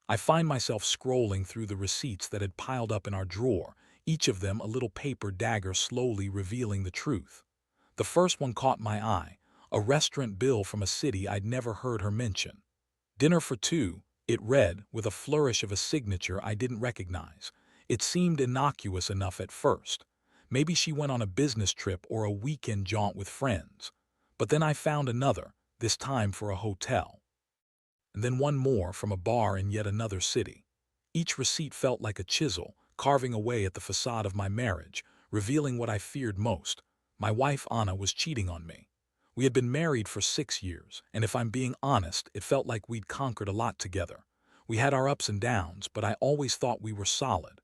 I find myself scrolling through the receipts that had piled up in our drawer, each of them a little paper dagger slowly revealing the truth. The first one caught my eye, a restaurant bill from a city I'd never heard her mention. Dinner for two, it read, with a flourish of a signature I didn't recognize. It seemed innocuous enough at first. Maybe she went on a business trip or a weekend jaunt with friends. But then I found another, this time for a hotel. And then one more from a bar in yet another city. Each receipt felt like a chisel, carving away at the facade of my marriage, revealing what I feared most. My wife Anna was cheating on me. We had been married for 6 years, and if I'm being honest, it felt like we'd conquered a lot together. We had our ups and downs, but I always thought we were solid.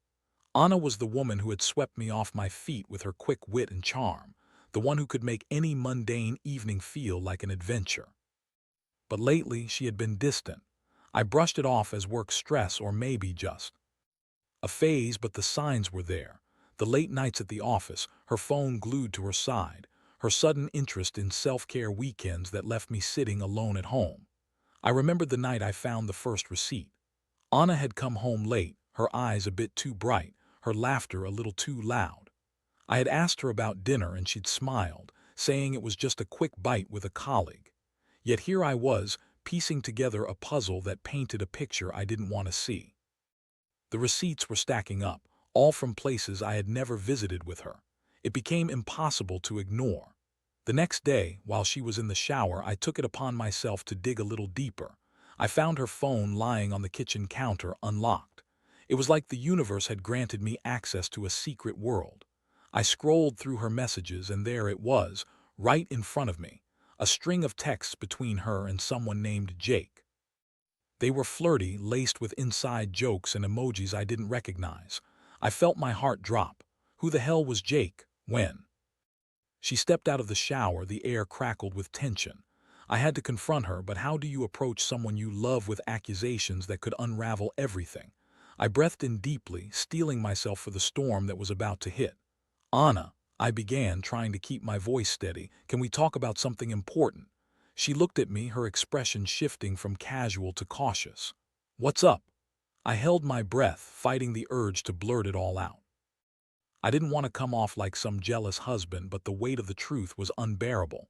Anna was the woman who had swept me off my feet with her quick wit and charm, the one who could make any mundane evening feel like an adventure. But lately she had been distant. I brushed it off as work stress or maybe just a phase, but the signs were there. The late nights at the office, her phone glued to her side, her sudden interest in self-care weekends that left me sitting alone at home. I remembered the night I found the first receipt. Anna had come home late, her eyes a bit too bright, her laughter a little too loud. I had asked her about dinner and she'd smiled, saying it was just a quick bite with a colleague. Yet here I was, piecing together a puzzle that painted a picture I didn't want to see. The receipts were stacking up, all from places I had never visited with her. It became impossible to ignore. The next day, while she was in the shower, I took it upon myself to dig a little deeper. I found her phone lying on the kitchen counter, unlocked. It was like the universe had granted me access to a secret world. I scrolled through her messages, and there it was, right in front of me, a string of texts between her and someone named Jake. They were flirty, laced with inside jokes and emojis I didn't recognize. I felt my heart drop. Who the hell was Jake? When? She stepped out of the shower, the air crackled with tension. I had to confront her, but how do you approach someone you love with accusations that could unravel everything? I breathed in deeply, steeling myself for the storm that was about to hit. Anna, I began, trying to keep my voice steady, can we talk about something important? She looked at me, her expression shifting from casual to cautious. What's up? I held my breath, fighting the urge to blurt it all out. I didn't want to come off like some jealous husband, but the weight of the truth was unbearable.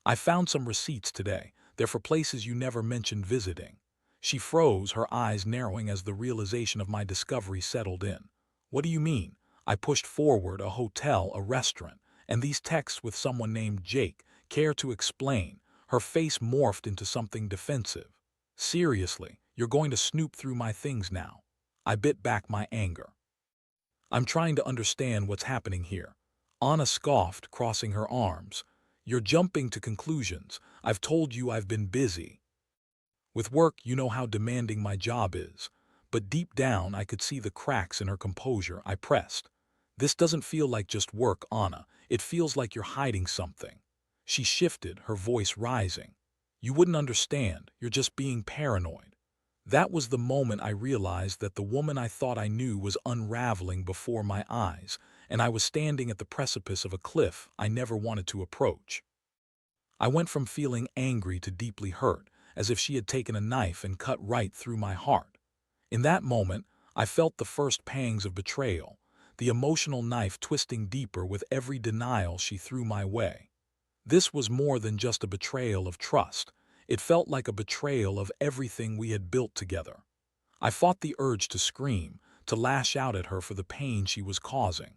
I found some receipts today. They're for places you never mentioned visiting. She froze, her eyes narrowing as the realization of my discovery settled in. What do you mean? I pushed forward, a hotel, a restaurant, and these texts with someone named Jake. Care to explain? Her face morphed into something defensive. Seriously, you're going to snoop through my things now? I bit back my anger. I'm trying to understand what's happening here. Anna scoffed, crossing her arms. You're jumping to conclusions. I've told you I've been busy. With work, you know how demanding my job is. But deep down, I could see the cracks in her composure. I pressed. This doesn't feel like just work, Anna. It feels like you're hiding something. She shifted, her voice rising. You wouldn't understand. You're just being paranoid. That was the moment I realized that the woman I thought I knew was unraveling before my eyes, and I was standing at the precipice of a cliff I never wanted to approach. I went from feeling angry to deeply hurt, as if she had taken a knife and cut right through my heart. In that moment, I felt the first pangs of betrayal, the emotional knife twisting deeper with every denial she threw my way. This was more than just a betrayal of trust. It felt like a betrayal of everything we had built together. I fought the urge to scream, to lash out at her for the pain she was causing.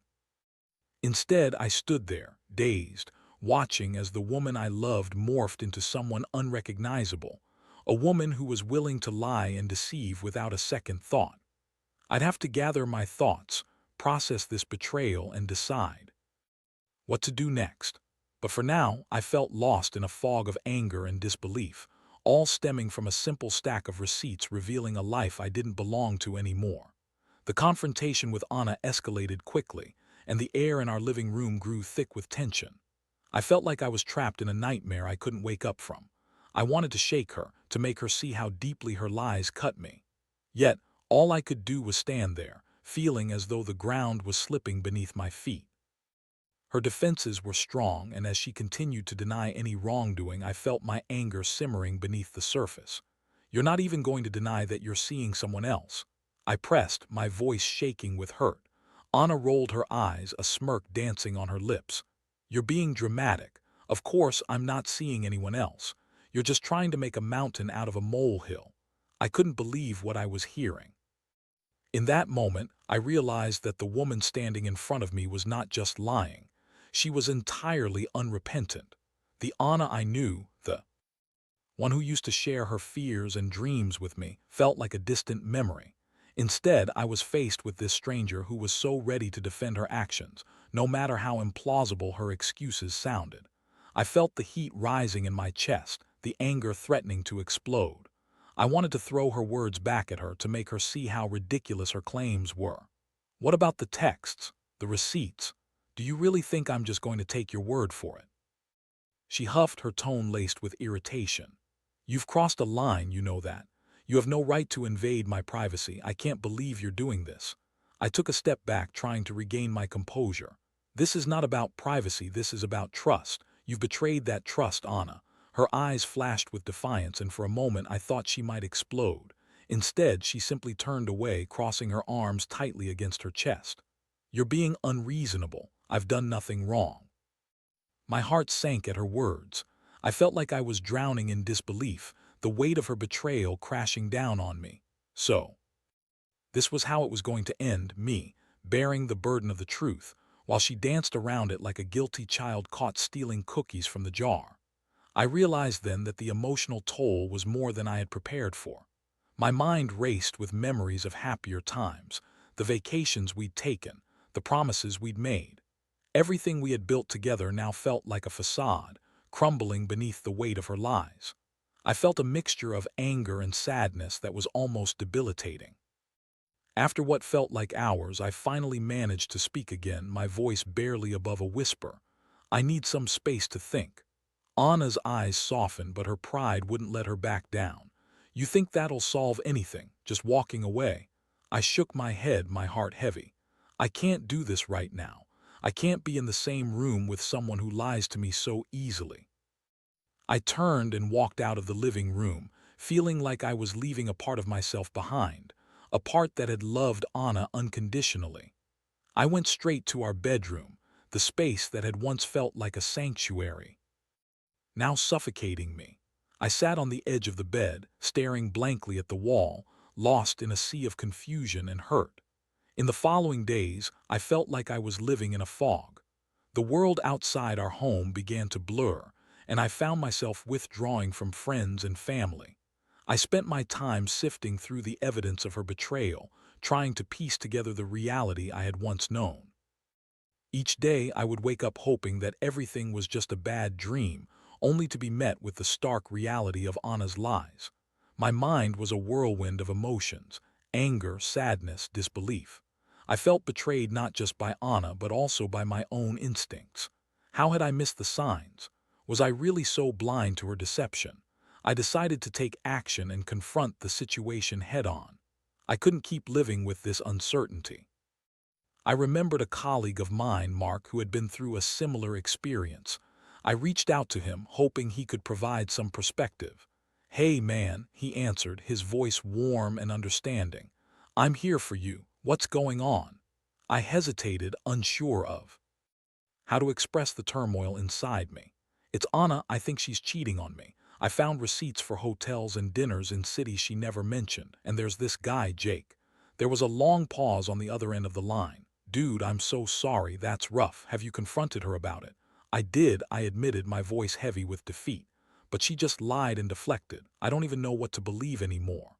Instead, I stood there, dazed, watching as the woman I loved morphed into someone unrecognizable, a woman who was willing to lie and deceive without a second thought. I'd have to gather my thoughts, process this betrayal, and decide what to do next. But for now, I felt lost in a fog of anger and disbelief, all stemming from a simple stack of receipts revealing a life I didn't belong to anymore. The confrontation with Anna escalated quickly, and the air in our living room grew thick with tension. I felt like I was trapped in a nightmare I couldn't wake up from. I wanted to shake her, to make her see how deeply her lies cut me. Yet, all I could do was stand there, feeling as though the ground was slipping beneath my feet. Her defenses were strong, and as she continued to deny any wrongdoing, I felt my anger simmering beneath the surface. You're not even going to deny that you're seeing someone else." I pressed, my voice shaking with hurt. Anna rolled her eyes, a smirk dancing on her lips. "You're being dramatic. Of course I'm not seeing anyone else. You're just trying to make a mountain out of a molehill." I couldn't believe what I was hearing. In that moment, I realized that the woman standing in front of me was not just lying. She was entirely unrepentant. The Anna I knew, the one who used to share her fears and dreams with me, felt like a distant memory. Instead, I was faced with this stranger who was so ready to defend her actions, no matter how implausible her excuses sounded. I felt the heat rising in my chest, the anger threatening to explode. I wanted to throw her words back at her to make her see how ridiculous her claims were. "What about the texts, the receipts? Do you really think I'm just going to take your word for it?" She huffed, her tone laced with irritation. "You've crossed a line, you know that. You have no right to invade my privacy. I can't believe you're doing this." I took a step back, trying to regain my composure. "This is not about privacy, this is about trust. You've betrayed that trust, Anna." Her eyes flashed with defiance, and for a moment I thought she might explode. Instead, she simply turned away, crossing her arms tightly against her chest. "You're being unreasonable. I've done nothing wrong." My heart sank at her words. I felt like I was drowning in disbelief, the weight of her betrayal crashing down on me. So, this was how it was going to end, me, bearing the burden of the truth, while she danced around it like a guilty child caught stealing cookies from the jar. I realized then that the emotional toll was more than I had prepared for. My mind raced with memories of happier times, the vacations we'd taken, the promises we'd made. Everything we had built together now felt like a facade, crumbling beneath the weight of her lies. I felt a mixture of anger and sadness that was almost debilitating. After what felt like hours, I finally managed to speak again, my voice barely above a whisper. "I need some space to think." Anna's eyes softened, but her pride wouldn't let her back down. "You think that'll solve anything, just walking away?" I shook my head, my heart heavy. "I can't do this right now. I can't be in the same room with someone who lies to me so easily." I turned and walked out of the living room, feeling like I was leaving a part of myself behind, a part that had loved Anna unconditionally. I went straight to our bedroom, the space that had once felt like a sanctuary, now suffocating me. I sat on the edge of the bed, staring blankly at the wall, lost in a sea of confusion and hurt. In the following days, I felt like I was living in a fog. The world outside our home began to blur, and I found myself withdrawing from friends and family. I spent my time sifting through the evidence of her betrayal, trying to piece together the reality I had once known. Each day I would wake up hoping that everything was just a bad dream, only to be met with the stark reality of Anna's lies. My mind was a whirlwind of emotions: anger, sadness, disbelief. I felt betrayed not just by Anna but also by my own instincts. How had I missed the signs? Was I really so blind to her deception? I decided to take action and confront the situation head-on. I couldn't keep living with this uncertainty. I remembered a colleague of mine, Mark, who had been through a similar experience. I reached out to him, hoping he could provide some perspective. "Hey man," he answered, his voice warm and understanding. "I'm here for you. What's going on?" I hesitated, unsure of how to express the turmoil inside me. "It's Anna. I think she's cheating on me. I found receipts for hotels and dinners in cities she never mentioned, and there's this guy, Jake." There was a long pause on the other end of the line. "Dude, I'm so sorry, that's rough. Have you confronted her about it?" "I did," I admitted, my voice heavy with defeat. "But she just lied and deflected. I don't even know what to believe anymore."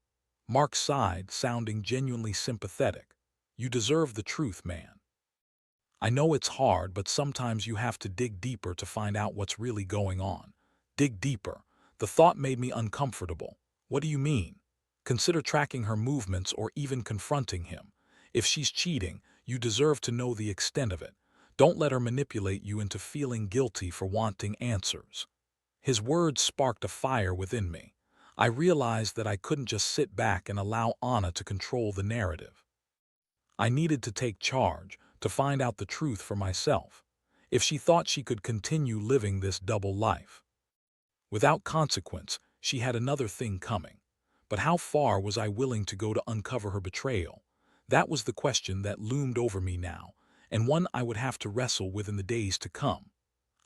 Mark sighed, sounding genuinely sympathetic. "You deserve the truth, man. I know it's hard, but sometimes you have to dig deeper to find out what's really going on." Dig deeper. The thought made me uncomfortable. "What do you mean?" "Consider tracking her movements or even confronting him. If she's cheating, you deserve to know the extent of it. Don't let her manipulate you into feeling guilty for wanting answers." His words sparked a fire within me. I realized that I couldn't just sit back and allow Anna to control the narrative. I needed to take charge, to find out the truth for myself. If she thought she could continue living this double life without consequence, she had another thing coming. But how far was I willing to go to uncover her betrayal? That was the question that loomed over me now, and one I would have to wrestle with in the days to come.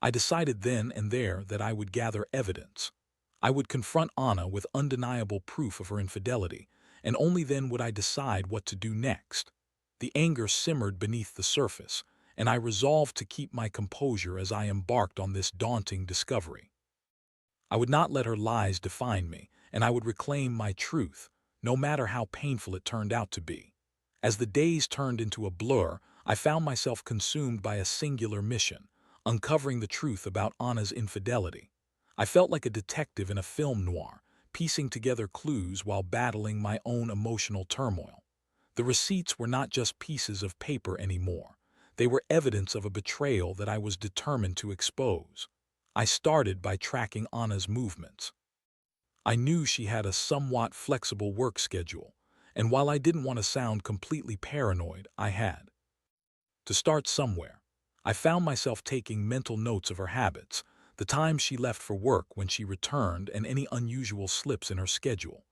I decided then and there that I would gather evidence. I would confront Anna with undeniable proof of her infidelity, and only then would I decide what to do next. The anger simmered beneath the surface, and I resolved to keep my composure as I embarked on this daunting discovery. I would not let her lies define me, and I would reclaim my truth, no matter how painful it turned out to be. As the days turned into a blur, I found myself consumed by a singular mission, uncovering the truth about Anna's infidelity. I felt like a detective in a film noir, piecing together clues while battling my own emotional turmoil. The receipts were not just pieces of paper anymore. They were evidence of a betrayal that I was determined to expose. I started by tracking Anna's movements. I knew she had a somewhat flexible work schedule, and while I didn't want to sound completely paranoid, I had to start somewhere. I found myself taking mental notes of her habits, the times she left for work, when she returned, and any unusual slips in her schedule.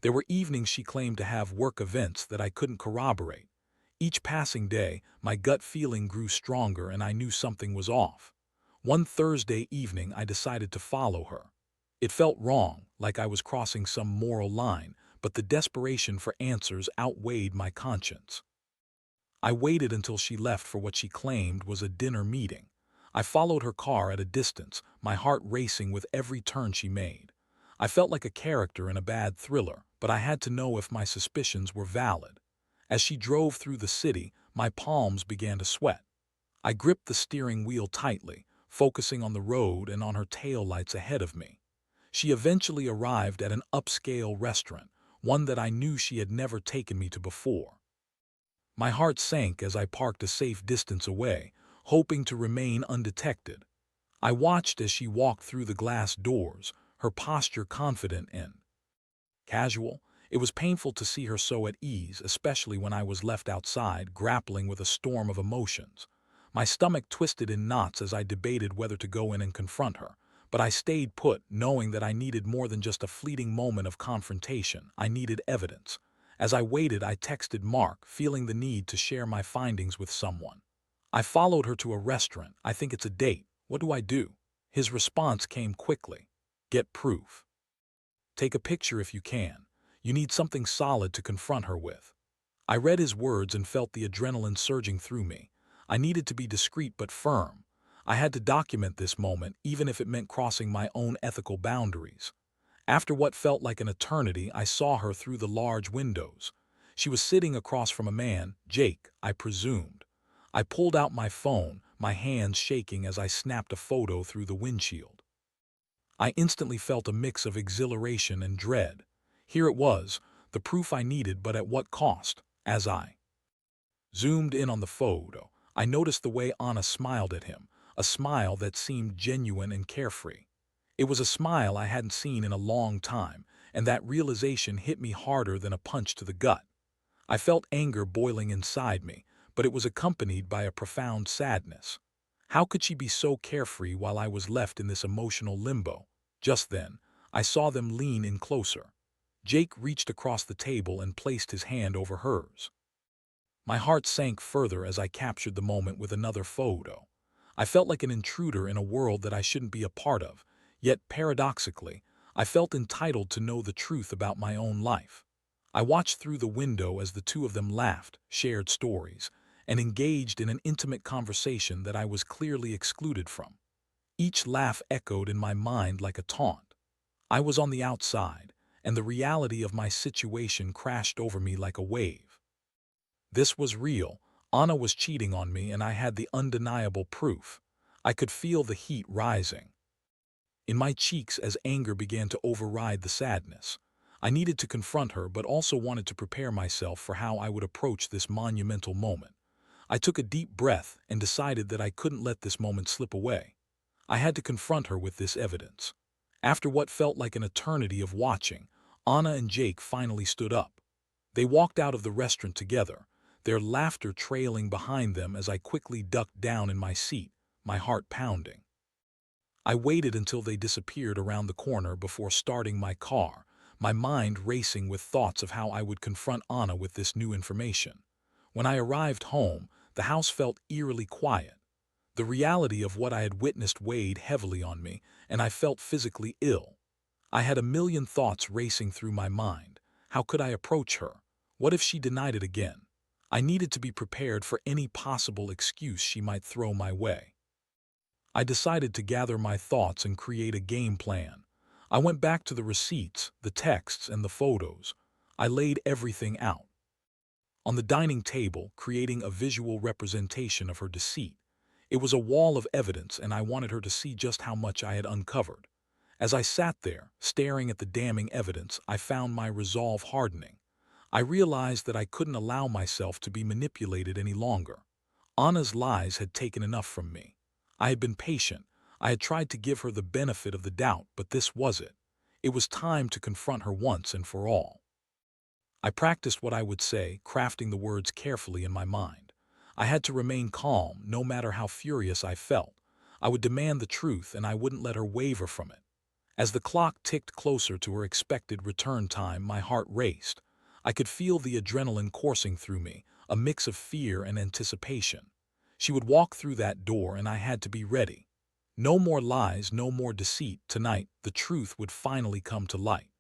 There were evenings she claimed to have work events that I couldn't corroborate. Each passing day, my gut feeling grew stronger and I knew something was off. One Thursday evening, I decided to follow her. It felt wrong, like I was crossing some moral line, but the desperation for answers outweighed my conscience. I waited until she left for what she claimed was a dinner meeting. I followed her car at a distance, my heart racing with every turn she made. I felt like a character in a bad thriller, but I had to know if my suspicions were valid. As she drove through the city, my palms began to sweat. I gripped the steering wheel tightly, focusing on the road and on her taillights ahead of me. She eventually arrived at an upscale restaurant, one that I knew she had never taken me to before. My heart sank as I parked a safe distance away, hoping to remain undetected. I watched as she walked through the glass doors, her posture confident and casual. It was painful to see her so at ease, especially when I was left outside, grappling with a storm of emotions. My stomach twisted in knots as I debated whether to go in and confront her, but I stayed put, knowing that I needed more than just a fleeting moment of confrontation. I needed evidence. As I waited, I texted Mark, feeling the need to share my findings with someone. I followed her to a restaurant. I think it's a date. What do I do? His response came quickly. Get proof. Take a picture if you can. You need something solid to confront her with. I read his words and felt the adrenaline surging through me. I needed to be discreet but firm. I had to document this moment, even if it meant crossing my own ethical boundaries. After what felt like an eternity, I saw her through the large windows. She was sitting across from a man, Jake, I presumed. I pulled out my phone, my hands shaking as I snapped a photo through the windshield. I instantly felt a mix of exhilaration and dread. Here it was, the proof I needed, but at what cost? As I zoomed in on the photo, I noticed the way Anna smiled at him, a smile that seemed genuine and carefree. It was a smile I hadn't seen in a long time, and that realization hit me harder than a punch to the gut. I felt anger boiling inside me, but it was accompanied by a profound sadness. How could she be so carefree while I was left in this emotional limbo? Just then, I saw them lean in closer. Jake reached across the table and placed his hand over hers. My heart sank further as I captured the moment with another photo. I felt like an intruder in a world that I shouldn't be a part of, yet paradoxically, I felt entitled to know the truth about my own life. I watched through the window as the two of them laughed, shared stories, and engaged in an intimate conversation that I was clearly excluded from. Each laugh echoed in my mind like a taunt. I was on the outside, and the reality of my situation crashed over me like a wave. This was real. Anna was cheating on me, and I had the undeniable proof. I could feel the heat rising in my cheeks as anger began to override the sadness. I needed to confront her, but also wanted to prepare myself for how I would approach this monumental moment. I took a deep breath and decided that I couldn't let this moment slip away. I had to confront her with this evidence. After what felt like an eternity of watching, Anna and Jake finally stood up. They walked out of the restaurant together, their laughter trailing behind them as I quickly ducked down in my seat, my heart pounding. I waited until they disappeared around the corner before starting my car, my mind racing with thoughts of how I would confront Anna with this new information. When I arrived home, the house felt eerily quiet. The reality of what I had witnessed weighed heavily on me, and I felt physically ill. I had a million thoughts racing through my mind. How could I approach her? What if she denied it again? I needed to be prepared for any possible excuse she might throw my way. I decided to gather my thoughts and create a game plan. I went back to the receipts, the texts, and the photos. I laid everything out. On the dining table, creating a visual representation of her deceit. It was a wall of evidence, and I wanted her to see just how much I had uncovered. As I sat there, staring at the damning evidence, I found my resolve hardening. I realized that I couldn't allow myself to be manipulated any longer. Anna's lies had taken enough from me. I had been patient. I had tried to give her the benefit of the doubt, but this was it. It was time to confront her once and for all. I practiced what I would say, crafting the words carefully in my mind. I had to remain calm, no matter how furious I felt. I would demand the truth, and I wouldn't let her waver from it. As the clock ticked closer to her expected return time, my heart raced. I could feel the adrenaline coursing through me, a mix of fear and anticipation. She would walk through that door, and I had to be ready. No more lies, no more deceit. Tonight, the truth would finally come to light.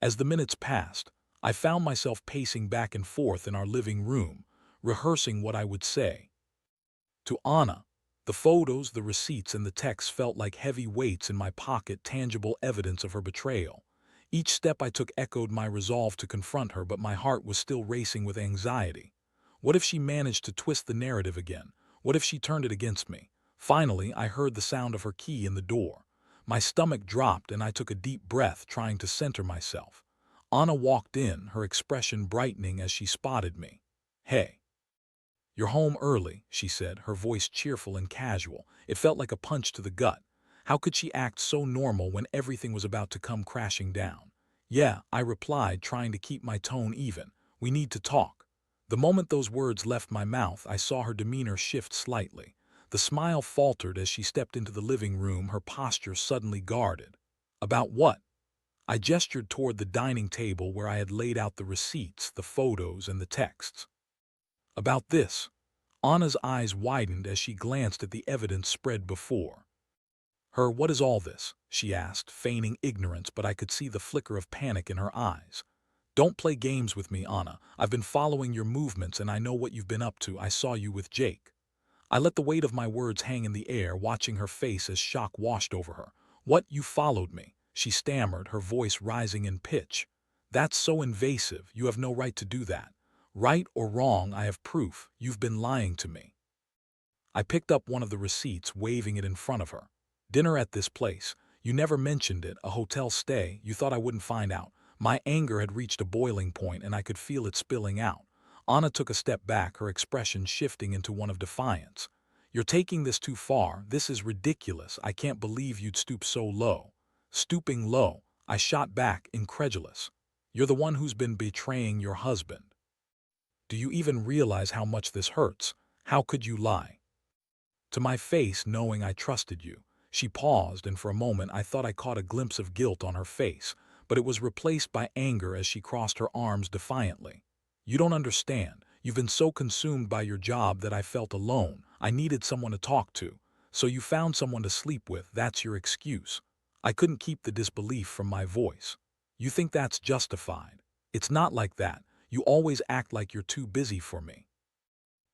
As the minutes passed, I found myself pacing back and forth in our living room, rehearsing what I would say. To Anna, the photos, the receipts, and the texts felt like heavy weights in my pocket, tangible evidence of her betrayal. Each step I took echoed my resolve to confront her, but my heart was still racing with anxiety. What if she managed to twist the narrative again? What if she turned it against me? Finally, I heard the sound of her key in the door. My stomach dropped, and I took a deep breath, trying to center myself. Anna walked in, her expression brightening as she spotted me. "Hey. You're home early," she said, her voice cheerful and casual. It felt like a punch to the gut. How could she act so normal when everything was about to come crashing down? "Yeah," I replied, trying to keep my tone even. "We need to talk." The moment those words left my mouth, I saw her demeanor shift slightly. The smile faltered as she stepped into the living room, her posture suddenly guarded. "About what?" I gestured toward the dining table where I had laid out the receipts, the photos, and the texts. "About this." Anna's eyes widened as she glanced at the evidence spread before her. "What is all this?" she asked, feigning ignorance, but I could see the flicker of panic in her eyes. "Don't play games with me, Anna. I've been following your movements, and I know what you've been up to. I saw you with Jake." I let the weight of my words hang in the air, watching her face as shock washed over her. "What, you followed me?" she stammered, her voice rising in pitch. "That's so invasive. You have no right to do that. Right or wrong, I have proof. You've been lying to me." I picked up one of the receipts, waving it in front of her. "Dinner at this place. You never mentioned it. A hotel stay. You thought I wouldn't find out." My anger had reached a boiling point, and I could feel it spilling out. Anna took a step back, her expression shifting into one of defiance. "You're taking this too far. This is ridiculous. I can't believe you'd stoop so low." "Stooping low?" I shot back, incredulous. "You're the one who's been betraying your husband. Do you even realize how much this hurts? How could you lie to my face knowing I trusted you?" She paused, and for a moment I thought I caught a glimpse of guilt on her face, but it was replaced by anger as she crossed her arms defiantly. "You don't understand. You've been so consumed by your job that I felt alone. I needed someone to talk to. So you found someone to sleep with. That's your excuse." I couldn't keep the disbelief from my voice. "You think that's justified? It's not like that. You always act like you're too busy for me,"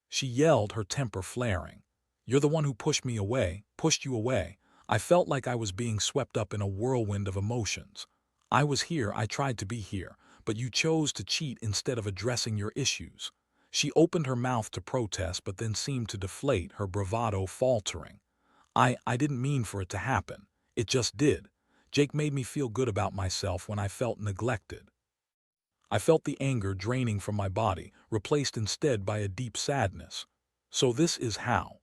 she yelled, her temper flaring. "You're the one who pushed me away, pushed you away." I felt like I was being swept up in a whirlwind of emotions. "I was here, I tried to be here, but you chose to cheat instead of addressing your issues." She opened her mouth to protest, but then seemed to deflate, her bravado faltering. I didn't mean for it to happen. It just did. Jake made me feel good about myself when I felt neglected." I felt the anger draining from my body, replaced instead by a deep sadness. "So this is how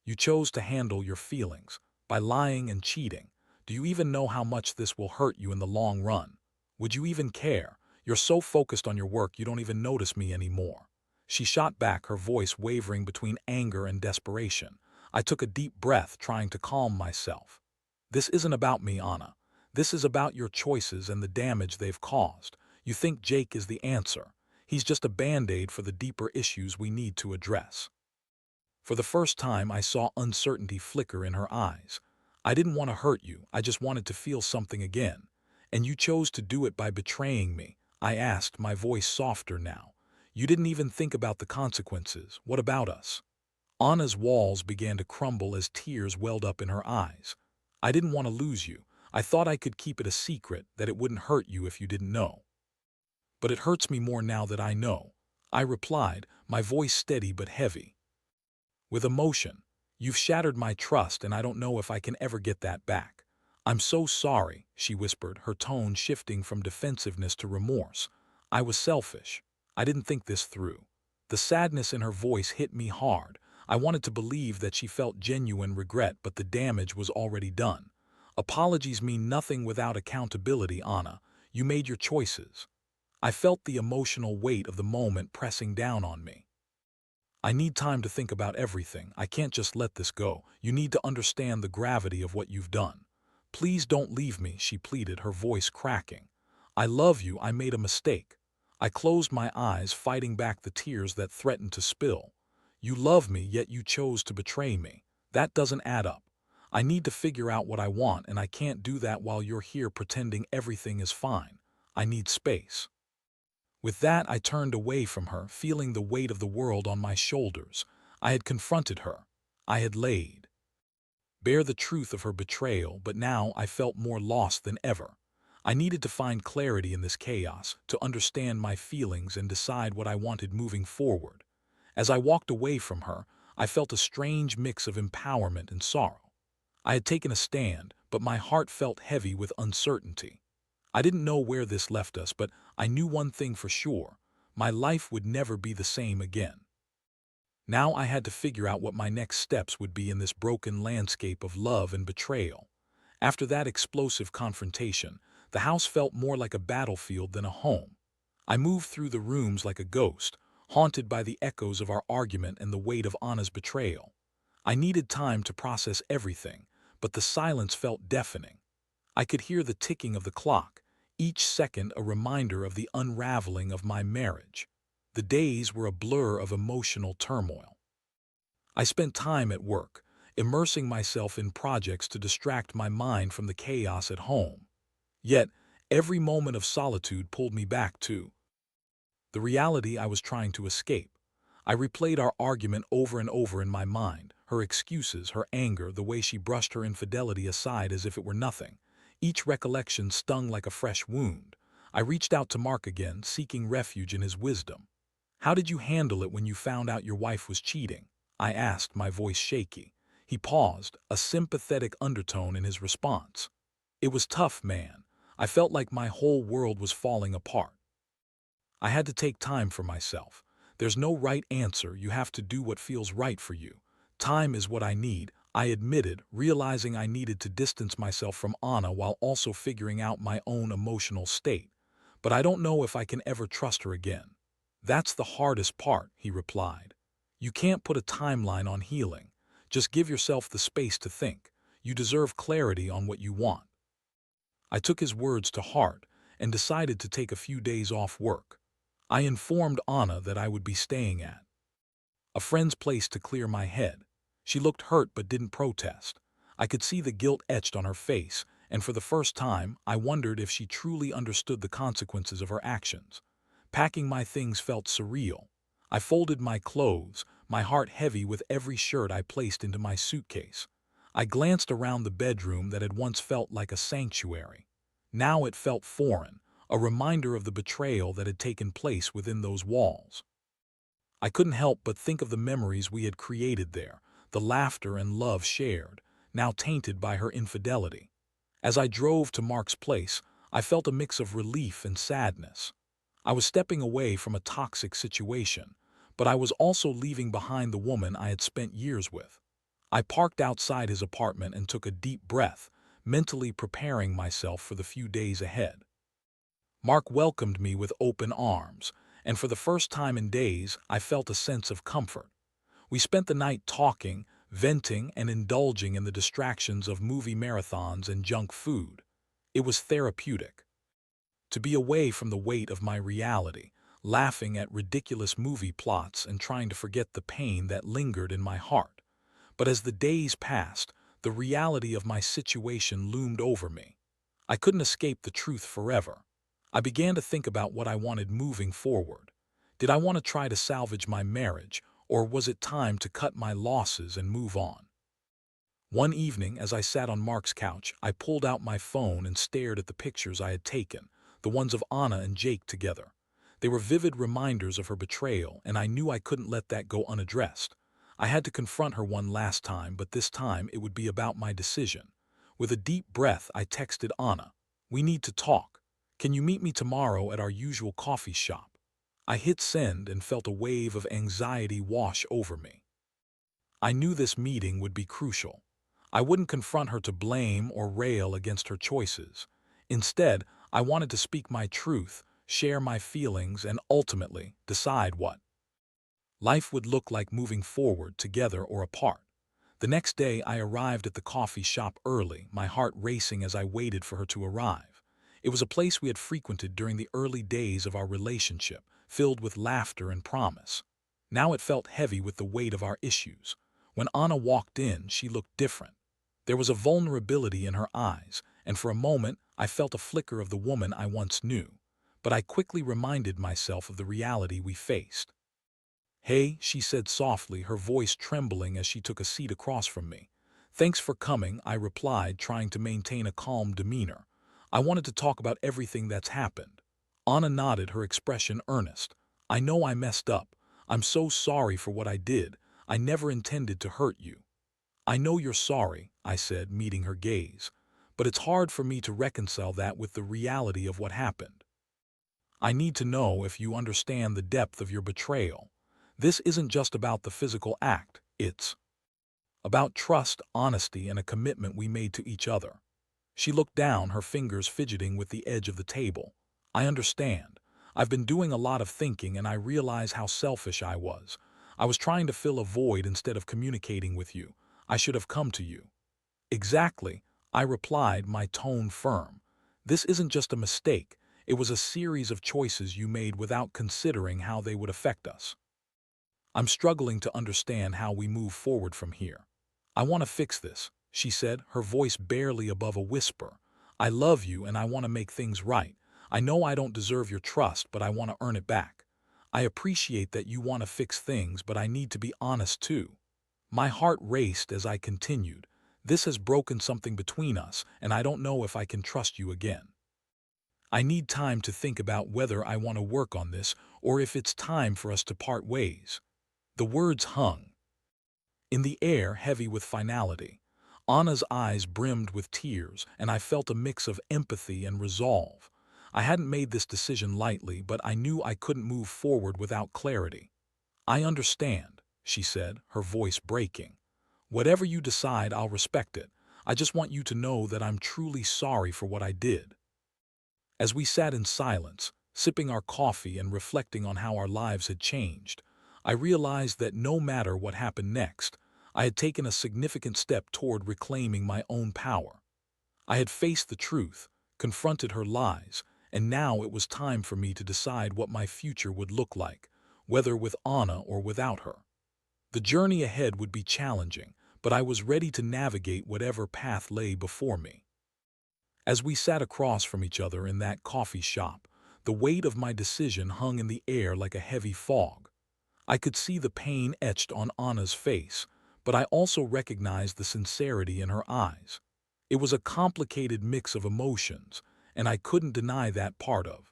you chose to handle your feelings, by lying and cheating. Do you even know how much this will hurt you in the long run? Would you even care? You're so focused on your work you don't even notice me anymore." She shot back, her voice wavering between anger and desperation. I took a deep breath, trying to calm myself. "This isn't about me, Anna. This is about your choices and the damage they've caused. You think Jake is the answer. He's just a band-aid for the deeper issues we need to address. For the first time, I saw uncertainty flicker in her eyes. I didn't want to hurt you, I just wanted to feel something again. And you chose to do it by betraying me, I asked, my voice softer now. You didn't even think about the consequences. What about us? Anna's walls began to crumble as tears welled up in her eyes. I didn't want to lose you. I thought I could keep it a secret, that it wouldn't hurt you if you didn't know. But it hurts me more now that I know, I replied, my voice steady but heavy. With emotion, you've shattered my trust and I don't know if I can ever get that back. I'm so sorry, she whispered, her tone shifting from defensiveness to remorse. I was selfish. I didn't think this through. The sadness in her voice hit me hard. I wanted to believe that she felt genuine regret, but the damage was already done. Apologies mean nothing without accountability, Anna. You made your choices. I felt the emotional weight of the moment pressing down on me. I need time to think about everything. I can't just let this go. You need to understand the gravity of what you've done. Please don't leave me, she pleaded, her voice cracking. I love you. I made a mistake. I closed my eyes, fighting back the tears that threatened to spill. You love me, yet you chose to betray me. That doesn't add up. I need to figure out what I want, and I can't do that while you're here pretending everything is fine. I need space. With that, I turned away from her, feeling the weight of the world on my shoulders. I had confronted her. I had laid bare the truth of her betrayal, but now I felt more lost than ever. I needed to find clarity in this chaos, to understand my feelings and decide what I wanted moving forward. As I walked away from her, I felt a strange mix of empowerment and sorrow. I had taken a stand, but my heart felt heavy with uncertainty. I didn't know where this left us, but I knew one thing for sure. My life would never be the same again. Now I had to figure out what my next steps would be in this broken landscape of love and betrayal. After that explosive confrontation, the house felt more like a battlefield than a home. I moved through the rooms like a ghost, haunted by the echoes of our argument and the weight of Anna's betrayal. I needed time to process everything, but the silence felt deafening. I could hear the ticking of the clock, each second a reminder of the unraveling of my marriage. The days were a blur of emotional turmoil. I spent time at work, immersing myself in projects to distract my mind from the chaos at home. Yet, every moment of solitude pulled me back to the reality I was trying to escape. I replayed our argument over and over in my mind, her excuses, her anger, the way she brushed her infidelity aside as if it were nothing. Each recollection stung like a fresh wound. I reached out to Mark again, seeking refuge in his wisdom. How did you handle it when you found out your wife was cheating? I asked, my voice shaky. He paused, a sympathetic undertone in his response. It was tough, man. I felt like my whole world was falling apart. I had to take time for myself. There's no right answer, you have to do what feels right for you. Time is what I need, I admitted, realizing I needed to distance myself from Anna while also figuring out my own emotional state. But I don't know if I can ever trust her again. That's the hardest part, he replied. You can't put a timeline on healing. Just give yourself the space to think. You deserve clarity on what you want. I took his words to heart and decided to take a few days off work. I informed Anna that I would be staying at a friend's place to clear my head. She looked hurt but didn't protest. I could see the guilt etched on her face, and for the first time, I wondered if she truly understood the consequences of her actions. Packing my things felt surreal. I folded my clothes, my heart heavy with every shirt I placed into my suitcase. I glanced around the bedroom that had once felt like a sanctuary. Now it felt foreign, a reminder of the betrayal that had taken place within those walls. I couldn't help but think of the memories we had created there, the laughter and love shared, now tainted by her infidelity. As I drove to Mark's place, I felt a mix of relief and sadness. I was stepping away from a toxic situation, but I was also leaving behind the woman I had spent years with. I parked outside his apartment and took a deep breath, mentally preparing myself for the few days ahead. Mark welcomed me with open arms, and for the first time in days, I felt a sense of comfort. We spent the night talking, venting, and indulging in the distractions of movie marathons and junk food. It was therapeutic. To be away from the weight of my reality, laughing at ridiculous movie plots and trying to forget the pain that lingered in my heart. But as the days passed, the reality of my situation loomed over me. I couldn't escape the truth forever. I began to think about what I wanted moving forward. Did I want to try to salvage my marriage, or was it time to cut my losses and move on? One evening, as I sat on Mark's couch, I pulled out my phone and stared at the pictures I had taken, the ones of Anna and Jake together. They were vivid reminders of her betrayal, and I knew I couldn't let that go unaddressed. I had to confront her one last time, but this time it would be about my decision. With a deep breath, I texted Anna, "We need to talk. Can you meet me tomorrow at our usual coffee shop?" I hit send and felt a wave of anxiety wash over me. I knew this meeting would be crucial. I wouldn't confront her to blame or rail against her choices. Instead, I wanted to speak my truth, share my feelings, and ultimately decide what life would look like moving forward together or apart. The next day, I arrived at the coffee shop early, my heart racing as I waited for her to arrive. It was a place we had frequented during the early days of our relationship, filled with laughter and promise. Now it felt heavy with the weight of our issues. When Anna walked in, she looked different. There was a vulnerability in her eyes, and for a moment I felt a flicker of the woman I once knew. But I quickly reminded myself of the reality we faced. "Hey," she said softly, her voice trembling as she took a seat across from me. "Thanks for coming," I replied, trying to maintain a calm demeanor. "I wanted to talk about everything that's happened." Anna nodded, her expression earnest. "I know I messed up. I'm so sorry for what I did. I never intended to hurt you." "I know you're sorry," I said, meeting her gaze. "But it's hard for me to reconcile that with the reality of what happened. I need to know if you understand the depth of your betrayal. This isn't just about the physical act, it's about trust, honesty, and a commitment we made to each other." She looked down, her fingers fidgeting with the edge of the table. "I understand. I've been doing a lot of thinking, and I realize how selfish I was. I was trying to fill a void instead of communicating with you. I should have come to you." "Exactly," I replied, my tone firm. "This isn't just a mistake. It was a series of choices you made without considering how they would affect us. I'm struggling to understand how we move forward from here. I want to fix this," she said, her voice barely above a whisper. "I love you and I want to make things right. I know I don't deserve your trust, but I want to earn it back. I appreciate that you want to fix things, but I need to be honest too." My heart raced as I continued. "This has broken something between us, and I don't know if I can trust you again. I need time to think about whether I want to work on this or if it's time for us to part ways." The words hung in the air, heavy with finality. Anna's eyes brimmed with tears, and I felt a mix of empathy and resolve. I hadn't made this decision lightly, but I knew I couldn't move forward without clarity. "I understand," she said, her voice breaking. "Whatever you decide, I'll respect it. I just want you to know that I'm truly sorry for what I did." As we sat in silence, sipping our coffee and reflecting on how our lives had changed, I realized that no matter what happened next, I had taken a significant step toward reclaiming my own power. I had faced the truth, confronted her lies, and now it was time for me to decide what my future would look like, whether with Anna or without her. The journey ahead would be challenging, but I was ready to navigate whatever path lay before me. As we sat across from each other in that coffee shop, the weight of my decision hung in the air like a heavy fog. I could see the pain etched on Anna's face, but I also recognized the sincerity in her eyes. It was a complicated mix of emotions, and I couldn't deny that part of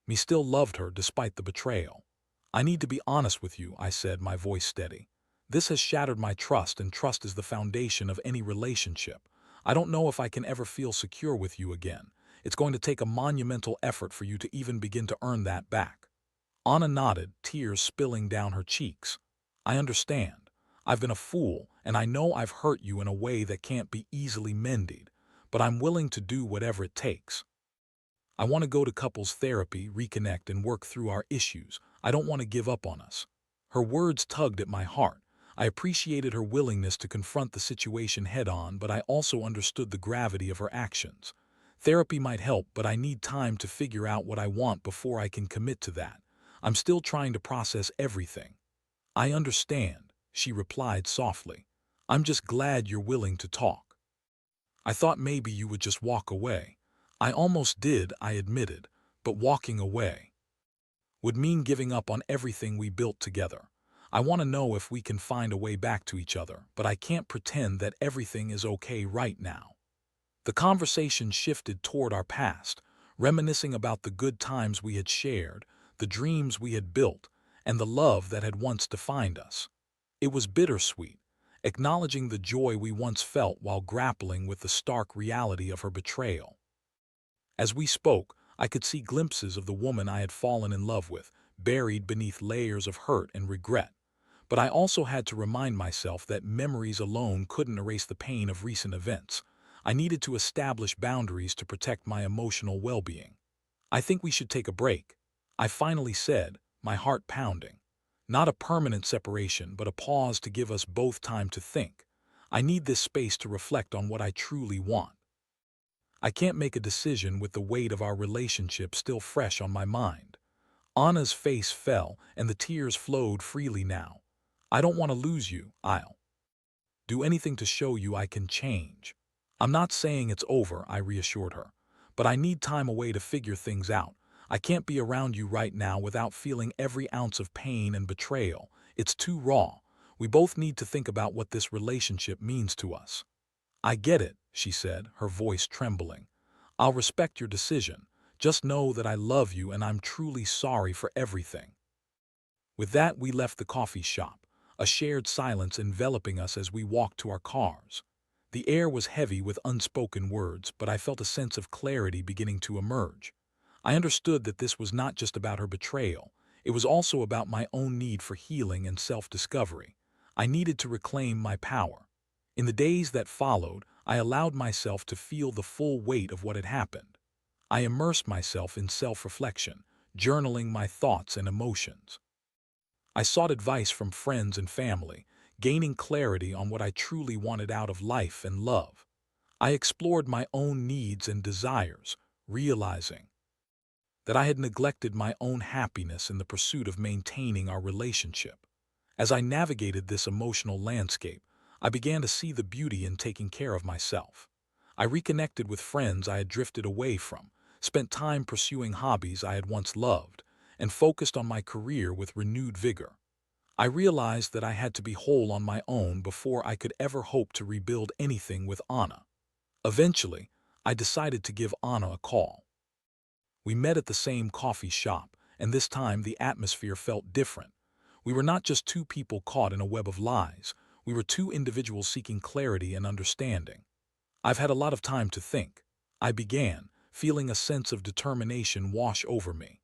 me still loved her despite the betrayal. "I need to be honest with you," I said, my voice steady. "This has shattered my trust, and trust is the foundation of any relationship. I don't know if I can ever feel secure with you again. It's going to take a monumental effort for you to even begin to earn that back." Anna nodded, tears spilling down her cheeks. "I understand. I've been a fool, and I know I've hurt you in a way that can't be easily mended, but I'm willing to do whatever it takes. I want to go to couples therapy, reconnect, and work through our issues. I don't want to give up on us." Her words tugged at my heart. I appreciated her willingness to confront the situation head-on, but I also understood the gravity of her actions. Therapy might help, but I need time to figure out what I want before I can commit to that. I'm still trying to process everything. I understand, she replied softly. I'm just glad you're willing to talk. I thought maybe you would just walk away. I almost did, I admitted, but walking away would mean giving up on everything we built together. I want to know if we can find a way back to each other, but I can't pretend that everything is okay right now. The conversation shifted toward our past, reminiscing about the good times we had shared, the dreams we had built, and the love that had once defined us. It was bittersweet, acknowledging the joy we once felt while grappling with the stark reality of her betrayal. As we spoke, I could see glimpses of the woman I had fallen in love with, buried beneath layers of hurt and regret. But I also had to remind myself that memories alone couldn't erase the pain of recent events. I needed to establish boundaries to protect my emotional well-being. I think we should take a break, I finally said, my heart pounding. Not a permanent separation, but a pause to give us both time to think. I need this space to reflect on what I truly want. I can't make a decision with the weight of our relationship still fresh on my mind. Anna's face fell, and the tears flowed freely now. I don't want to lose you. I'll do anything to show you I can change. I'm not saying it's over, I reassured her, but I need time away to figure things out. I can't be around you right now without feeling every ounce of pain and betrayal. It's too raw. We both need to think about what this relationship means to us. I get it, she said, her voice trembling. I'll respect your decision. Just know that I love you and I'm truly sorry for everything. With that, we left the coffee shop, a shared silence enveloping us as we walked to our cars. The air was heavy with unspoken words, but I felt a sense of clarity beginning to emerge. I understood that this was not just about her betrayal. It was also about my own need for healing and self-discovery. I needed to reclaim my power. In the days that followed, I allowed myself to feel the full weight of what had happened. I immersed myself in self-reflection, journaling my thoughts and emotions. I sought advice from friends and family, gaining clarity on what I truly wanted out of life and love. I explored my own needs and desires, realizing that I had neglected my own happiness in the pursuit of maintaining our relationship. As I navigated this emotional landscape, I began to see the beauty in taking care of myself. I reconnected with friends I had drifted away from, spent time pursuing hobbies I had once loved, and focused on my career with renewed vigor. I realized that I had to be whole on my own before I could ever hope to rebuild anything with Anna. Eventually, I decided to give Anna a call. We met at the same coffee shop, and this time the atmosphere felt different. We were not just two people caught in a web of lies. We were two individuals seeking clarity and understanding. I've had a lot of time to think, I began, feeling a sense of determination wash over me.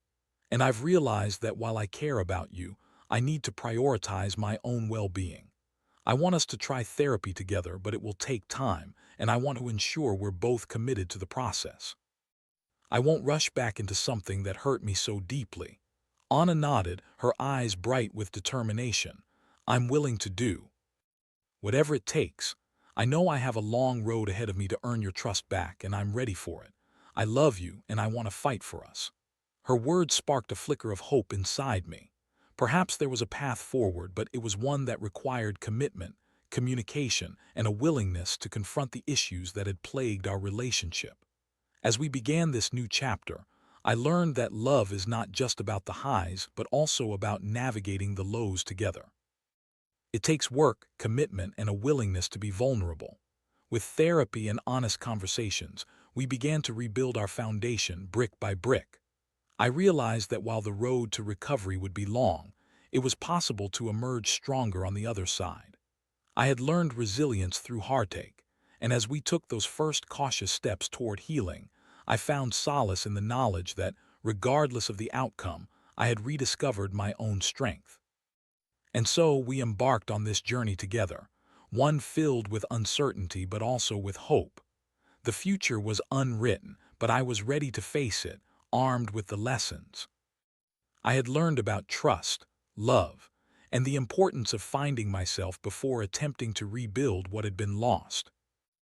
And I've realized that while I care about you, I need to prioritize my own well-being. I want us to try therapy together, but it will take time, and I want to ensure we're both committed to the process. I won't rush back into something that hurt me so deeply. Anna nodded, her eyes bright with determination. I'm willing to do whatever it takes. I know I have a long road ahead of me to earn your trust back, and I'm ready for it. I love you, and I want to fight for us. Her words sparked a flicker of hope inside me. Perhaps there was a path forward, but it was one that required commitment, communication, and a willingness to confront the issues that had plagued our relationship. As we began this new chapter, I learned that love is not just about the highs, but also about navigating the lows together. It takes work, commitment, and a willingness to be vulnerable. With therapy and honest conversations, we began to rebuild our foundation brick by brick. I realized that while the road to recovery would be long, it was possible to emerge stronger on the other side. I had learned resilience through heartache, and as we took those first cautious steps toward healing, I found solace in the knowledge that, regardless of the outcome, I had rediscovered my own strength. And so we embarked on this journey together, one filled with uncertainty but also with hope. The future was unwritten, but I was ready to face it, armed with the lessons I had learned about trust, love, and the importance of finding myself before attempting to rebuild what had been lost.